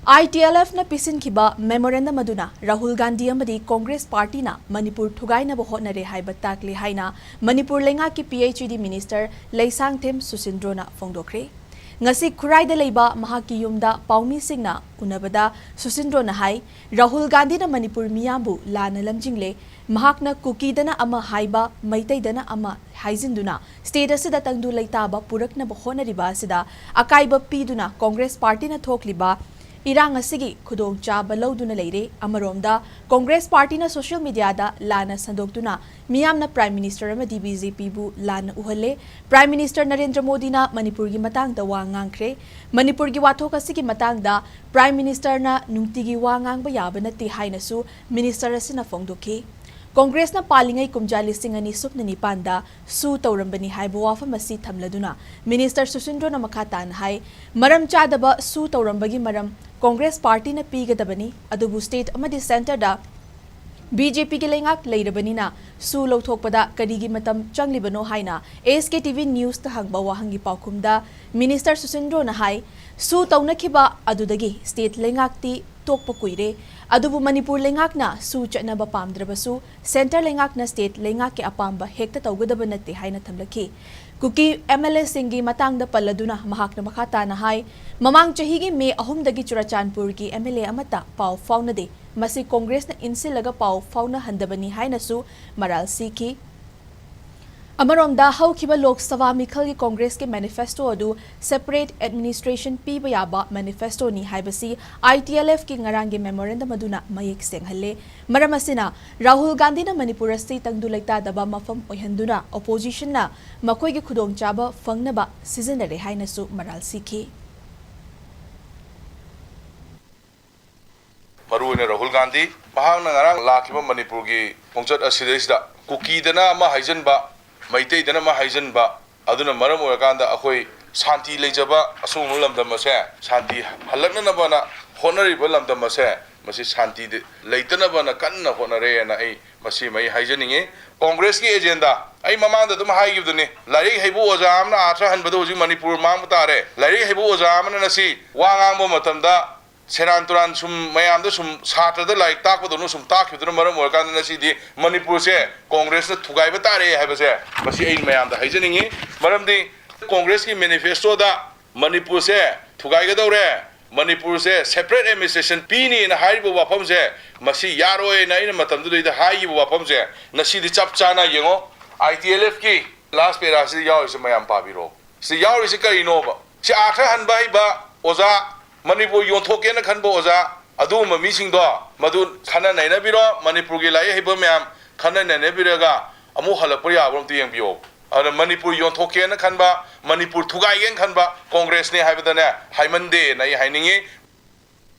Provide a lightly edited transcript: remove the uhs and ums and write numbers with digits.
Itlf na pisinkhiba Memorandum aduna Rahul Gandhi Amadi Congress Party na Manipur Thugainaba Hotnare Haiba Takle haina Manipur lenga ki PhD Minister L Sushindro na phongdokhre. Ngasi khuraida leiba mahaki yumda paumi singna unabada Sushindro na hai Rahul Gandhi na Manipur miyambu lana lamjingle mahakna kukidana ama haiba maitaidana ama haizinduna state asida tangdu leitaba purakna hotnariba asida akaiba piduna Congress Party na thokliba Irang asigi khudong chaba lauduna leire amaromda Congress Party na social media da lana sandoktuna miyam na Prime Minister amadi BJP bu lana uhalle Prime Minister Narendra Modi na Manipur gi matang da wa ngangkhre Manipur gi wathok asigi matang da Prime Minister na nungtigi wa ngang ba yaba na ti haina su Minister asina phongdokhe Congress na palingai kumjali singani supna ni panda su taurambani haiba wafam asi thamladuna Minister Sushindro na makatan hai maram chadaba su taurambagi maram Congress Party na pigadabani adubu state amadi center da BJP ki lengak leirabani na su lauthokpada karigi matam changlibano haina SKTV news ta hangba wahangi paukumda Minister Sushindro na hai su taunakhiba adudagi state lengak ti tokpa kuire adubu Manipur lengak na su chatnaba pamdrabasu center lengak na state lengak ke apamba hekta tawgadaba nate haina thamlaki Kuki MLA Singi matang da paladuna mahak na makata na hai mamang chahigi me ahumdagi Churachandpur ki MLA amata pau fauna de masi Congress na insilaga pau fauna handabani hai na su maral siki Amaromda haukiba Lok Sabha Mikhal ki Congress ke manifesto adu separate administration pi bayaba manifesto ni haibasi Itlf ki ngarangi memorandum aduna mayek senghalle maramasina Rahul Gandhi na Manipur asti tangdulaita daba mafam oihanduna opposition na makoi ki khudong chaba fangnaba sizinare haina su maral sikhi Maruine Rahul Gandhi mahang ngarang lakiba Manipur ki pongchat asidesda kuki dana ma haijan ba Maitei dana ma haijan ba aduna maram orakanda akhoi shanti leijaba asung lamdam ase shanti halakna na bana honari ba lamdam ase masi shanti leitana bana kanna honare na ai masi mai haijaninge Congress ki agenda ai mamanda dum haigibduni lari haibu ojam na atra hanbadu ji Manipur mam tare lari haibu ojam na nasi wangang bo matamda Seran turan sum mayam da sum satra da like tak ba donu sum tak khiduna maram orkan na si di Manipur se Congress na thugaiba tare haiba se masi ai mayam da haijaningi maram di Congress ki manifesto da Manipur se thugaiga daure Manipur se separate administration pini na haiba wafam se masi yaroi na ina matam du da haiba wafam se na si di chap chana yengo Itlf ki last pera si yaw se mayam pa biro si yaw se kai no ba si akha han bai ba oza Manipur yonthokena na khanbo oza adu mami singdo madu khana naina biro Manipur gi lai haiba myam khana naina biraga amu halapur ya brom tieng bio ana Manipur yonthokena na khanba Manipur thugai gen khanba Congress ne haibada ne haimande nai hainingi